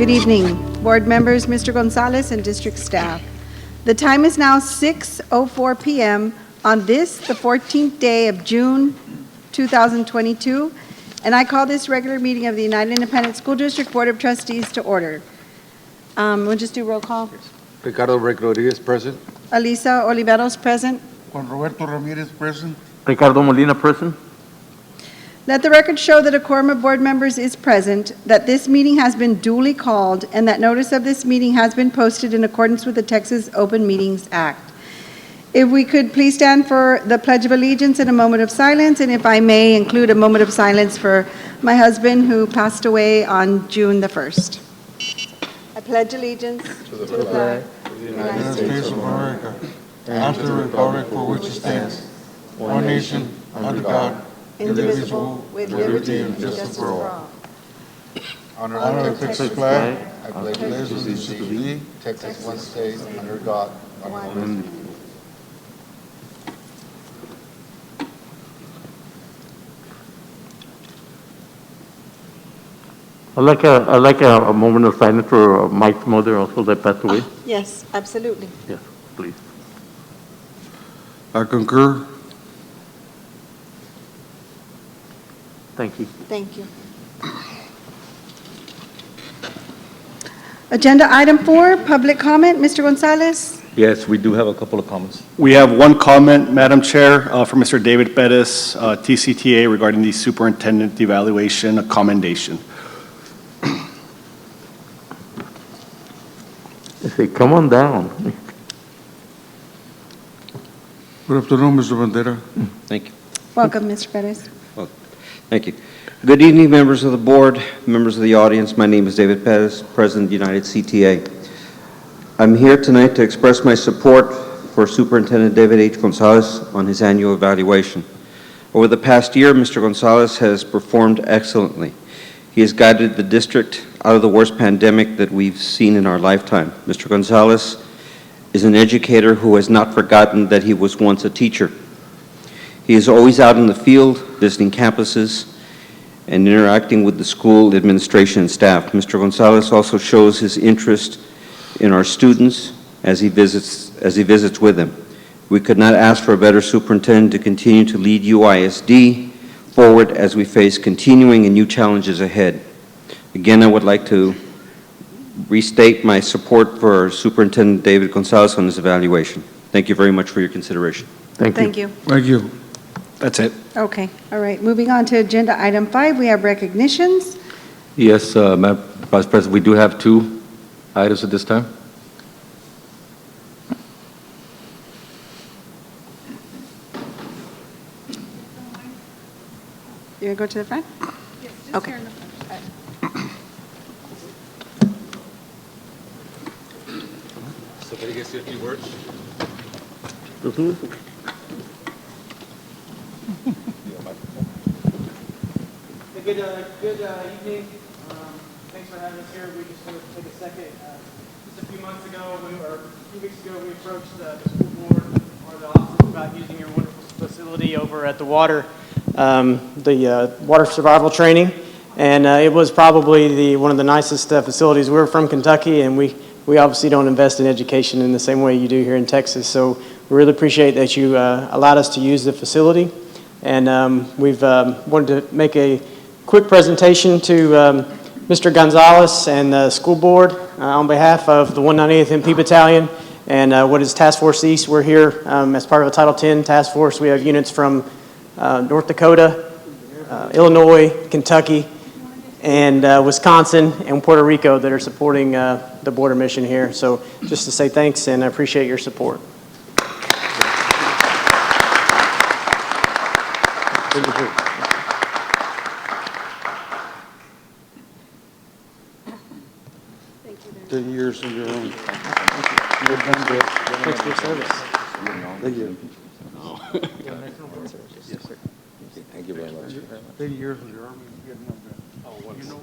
Good evening, board members, Mr. Gonzalez, and district staff. The time is now 6:04 p.m. on this, the 14th day of June 2022, and I call this regular meeting of the United Independent School District Board of Trustees to order. We'll just do roll call. Ricardo Rodriguez, present. Alisa Oliveros, present. Juan Roberto Ramirez, present. Ricardo Molina, present. Let the record show that a quorum of board members is present, that this meeting has been duly called, and that notice of this meeting has been posted in accordance with the Texas Open Meetings Act. If we could please stand for the Pledge of Allegiance and a moment of silence, and if I may include a moment of silence for my husband who passed away on June the 1st. I pledge allegiance to the flag of the United States of America, and to the republic for which it stands, one nation, under God, indivisible, with liberty and justice for all. Honor Honor the the Texas Texas flag. flag. I pledge allegiance to thee, Texas one state, under God, one nation. I'd like a moment of silence for Mike's mother also that passed away. Yes, absolutely. Yes, please. I concur. Thank you. Thank you. Agenda item 4, public comment. Mr. Gonzalez. Yes, we do have a couple of comments. We have one comment, Madam Chair, from Mr. David Pettis, TCTA, regarding the superintendent evaluation commendation. I say, come on down. Good afternoon, Mr. Bandera. Thank you. Welcome, Mr. Perez. Thank you. Good evening, members of the board, members of the audience. My name is David Pettis, President of the United CTA. I'm here tonight to express my support for Superintendent David H. Gonzalez on his annual evaluation. Over the past year, Mr. Gonzalez has performed excellently. He has guided the district out of the worst pandemic that we've seen in our lifetime. Mr. Gonzalez is an educator who has not forgotten that he was once a teacher. He is always out in the field, visiting campuses, and interacting with the school administration and staff. Mr. Gonzalez also shows his interest in our students as he visits with them. We could not ask for a better superintendent to continue to lead UISD forward as we face continuing and new challenges ahead. Again, I would like to restate my support for Superintendent David Gonzalez on his evaluation. Thank you very much for your consideration. Thank you. Thank you. That's it. Okay, all right. Moving on to agenda item 5, we have recognitions. Yes, Madam Vice President, we do have two items at this time. You want to go to the front? Yes. Okay. Somebody gets a few words? Good evening. Thanks for having us here. We just want to take a second. Just a few months ago, or a few weeks ago, we approached the school board or the office about using your wonderful facility over at the water survival training, and it was probably one of the nicest facilities. We're from Kentucky, and we obviously don't invest in education in the same way you do here in Texas. So we really appreciate that you allowed us to use the facility, and we've wanted to make a quick presentation to Mr. Gonzalez and the school board on behalf of the 198th MP Battalion and what is Task Force East. We're here as part of a Title X task force. We have units from North Dakota, Illinois, Kentucky, and Wisconsin and Puerto Rico that are supporting the border mission here. So just to say thanks, and I appreciate your support. Thank you. 10 years on your own. Thanks for your service. Thank you. Yes, sir. Thank you very much. 10 years on your army. You know,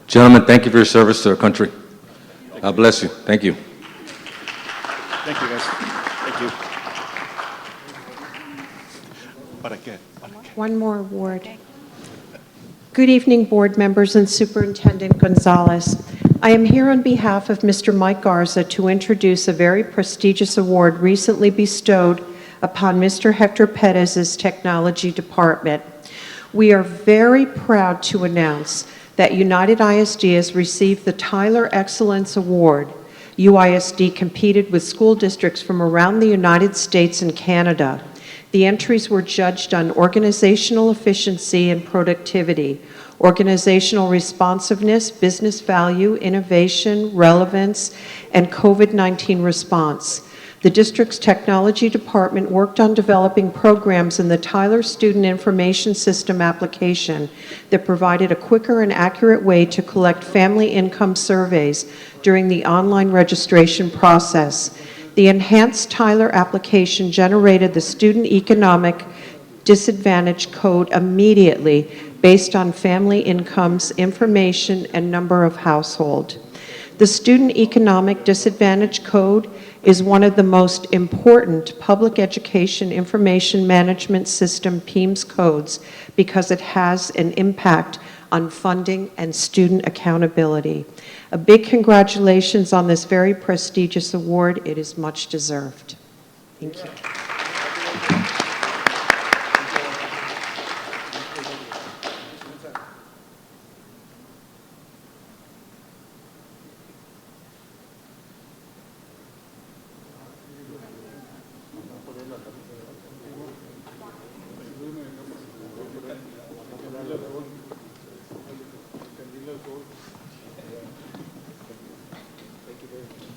Gentlemen, thank you for your service to our country. God bless you. Thank you. Thank you, guys. Thank you. ¿Para qué? One more award. Good evening, board members and Superintendent Gonzalez. I am here on behalf of Mr. Mike Garza to introduce a very prestigious award recently bestowed upon Mr. Hector Perez's Technology Department. We are very proud to announce that United ISD has received the Tyler Excellence Award. UISD competed with school districts from around the United States and Canada. The entries were judged on organizational efficiency and productivity, organizational responsiveness, business value, innovation, relevance, and COVID-19 response. The district's technology department worked on developing programs in the Tyler Student Information System application that provided a quicker and accurate way to collect family income surveys during the online registration process. The enhanced Tyler application generated the student economic disadvantage code immediately based on family incomes, information, and number of household. The Student Economic Disadvantage Code is one of the most important public education information management system PIEMS codes because it has an impact on funding and student accountability. A big congratulations on this very prestigious award. It is much deserved. Thank you.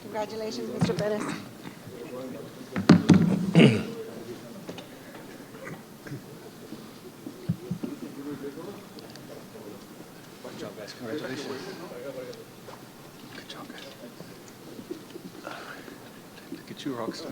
Congratulations, Mr. Perez. Look at you, rockstar.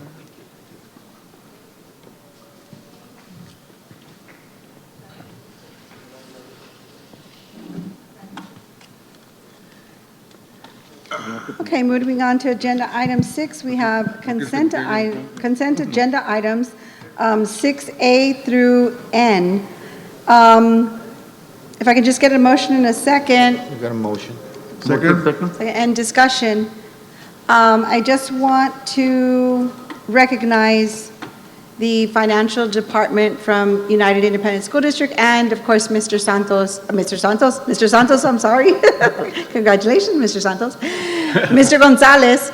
Okay, moving on to agenda item 6, we have consent agenda items 6A through N. If I could just get a motion in a second, We got a motion. Second? and discussion. I just want to recognize the financial department from United Independent School District and, of course, Mr. Santos, I'm sorry. Congratulations, Mr. Santos. Mr. Gonzalez,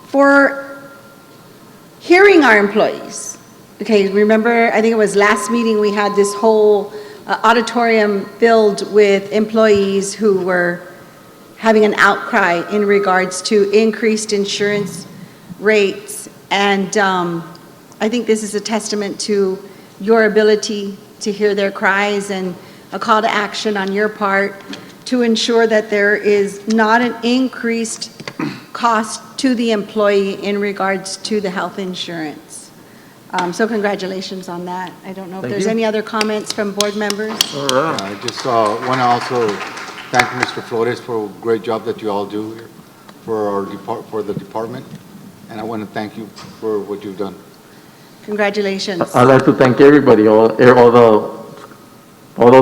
for hearing our employees. Okay, remember, I think it was last meeting, we had this whole auditorium filled with employees who were having an outcry in regards to increased insurance rates. And I think this is a testament to your ability to hear their cries and a call to action on your part to ensure that there is not an increased cost to the employee in regards to the health insurance. So congratulations on that. I don't know if Thank there's you. any other comments from board members. All right. I just want to also thank Mr. Flores for a great job that you all do here for the department. And I want to thank you for what you've done. Congratulations. I'd like to thank everybody, all the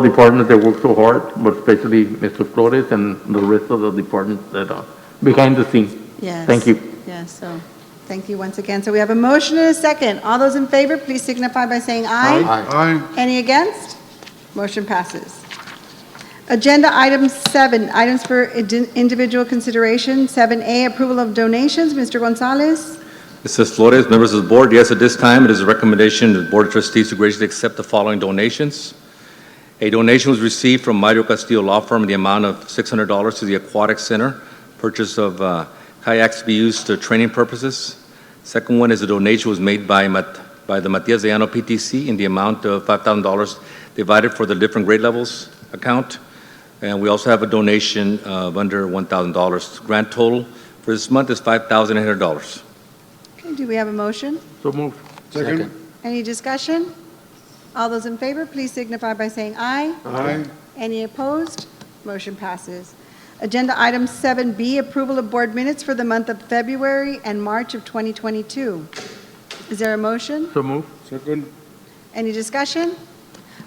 departments that work so hard, but especially Mr. Flores and the rest of the departments that are behind the scenes. Yes. Thank you. Yes, so thank you once again. So we have a motion and a second. All those in favor, please signify by saying aye. Aye. Any against? Motion passes. Agenda item 7, items for individual consideration. 7A, approval of donations. Mr. Gonzalez. Mrs. Flores, members of the board, yes, at this time, it is a recommendation of the Board of Trustees to graciously accept the following donations. A donation was received from Mario Castillo Law Firm in the amount of $600 to the Aquatic Center, purchase of kayaks to be used to training purposes. Second one is a donation was made by the Matias de Llano PTC in the amount of $5,000 divided for the different grade levels account. And we also have a donation of under $1,000. Grand total for this month is $5,800. Okay, do we have a motion? So moved. Second? Any discussion? All those in favor, please signify by saying aye. Aye. Any opposed? Motion passes. Agenda item 7B, approval of board minutes for the month of February and March of 2022. Is there a motion? So moved. Second? Any discussion?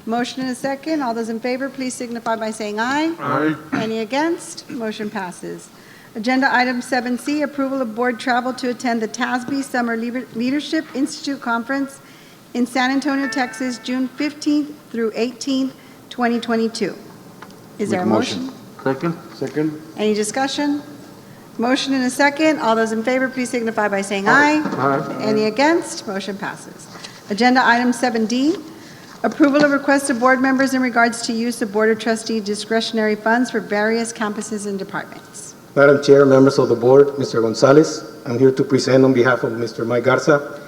Motion and a second. All those in favor, please signify by saying aye. Aye. Any against? Motion passes. Agenda item 7C, approval of board travel to attend the TASB Summer Leadership Institute Conference in San Antonio, Texas, June 15th through 18th, 2022. Is there a Make a motion. motion? Second? Second. Any discussion? Motion and a second. All those in favor, please signify by saying aye. Aye. Any against? Motion passes. Agenda item 7D, approval of requests of board members in regards to use of Board of Trustee discretionary funds for various campuses and departments. Madam Chair, members of the board, Mr. Gonzalez, I'm here to present on behalf of Mr. Mike Garza.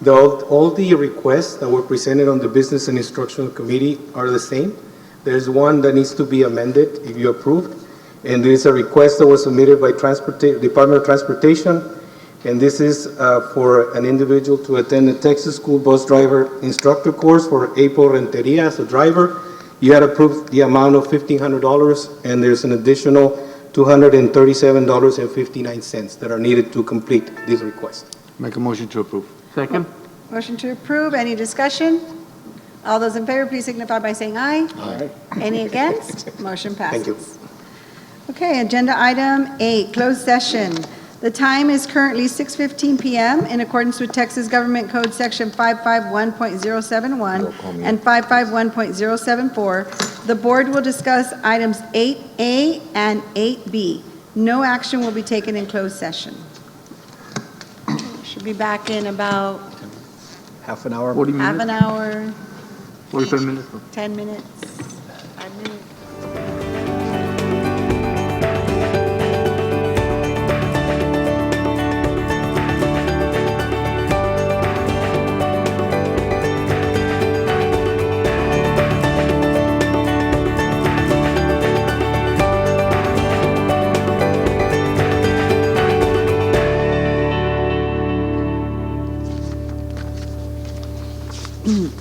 All the requests that were presented on the Business and Instructional Committee are the same. There's one that needs to be amended if you approved, and there is a request that was submitted by Department of Transportation, and this is for an individual to attend the Texas School Bus Driver Instructor course for April Renteria as a driver. You had approved the amount of $1,500, and there's an additional $237.59 that are needed to complete this request. Make a motion to approve. Second? Motion to approve. Any discussion? All those in favor, please signify by saying aye. Aye. Any against? Motion passes. Thank you. Okay, agenda item 8, closed session. The time is currently 6:15 PM in accordance with Texas Government Code Section 551.071 and 551.074. The board will discuss items 8A and 8B. No action will be taken in closed session. Should be back in about Half an hour. 40 half an minutes? hour, 45 minutes? 10 minutes, 5 minutes.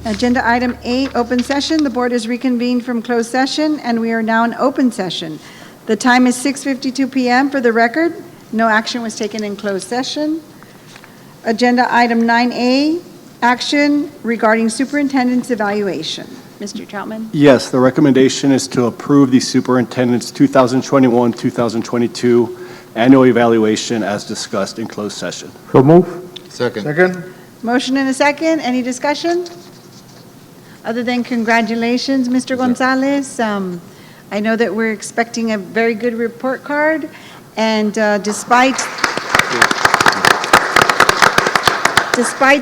Agenda item 8, open session. The board is reconvened from closed session, and we are now in open session. The time is 6:52 PM for the record. No action was taken in closed session. Agenda item 9A, action regarding superintendent's evaluation. Mr. Troutman? Yes, the recommendation is to approve the superintendent's 2021-2022 annual evaluation as discussed in closed session. So move? Second. Second? Motion and a second. Any discussion? Other than congratulations, Mr. Gonzalez. I know that we're expecting a very good report card, and despite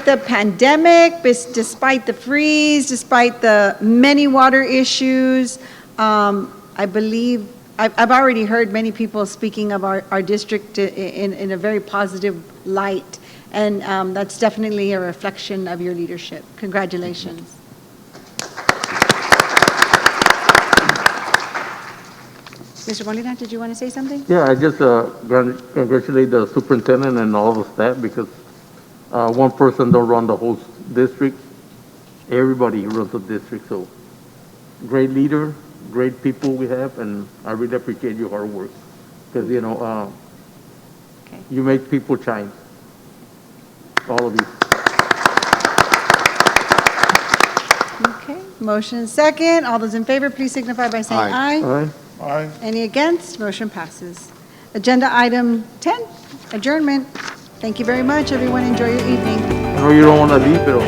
the pandemic, despite the freeze, despite the many water issues, I believe, I've already heard many people speaking of our district in a very positive light, and that's definitely a reflection of your leadership. Congratulations. Mr. Molina, did you want to say something? Yeah, I just congratulate the superintendent and all the staff, because one person don't run the whole district. Everybody runs the district, so great leader, great people we have, and I really appreciate your hard work, because, you know, Okay. you make people shine, all of you. Okay, motion second. All those in favor, please signify by saying Aye. aye. All right? Aye. Any against? Motion passes. Agenda item 10, adjournment. Thank you very much, everyone. Enjoy your evening. I know you don't want to leave, but